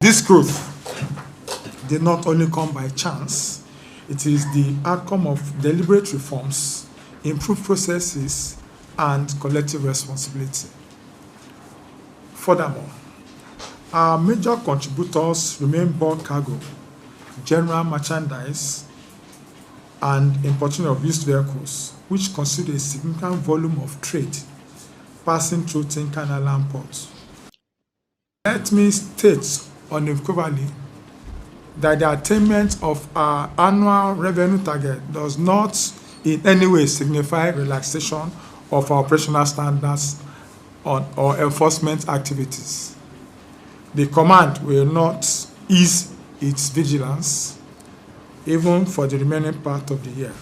This growth did not only come by chance, it is the outcome of deliberate reforms, improved processes, and collective responsibility. Furthermore, our major contributors remain bulk cargo, general merchandise, and importing of used vehicles, which constitute a significant volume of trade passing through Tincan Island port. Let me state unequivocally that the attainment of our annual revenue target does not in any way signify relaxation of our operational standards or enforcement activities. The command will not ease its vigilance even for the remaining part of the year.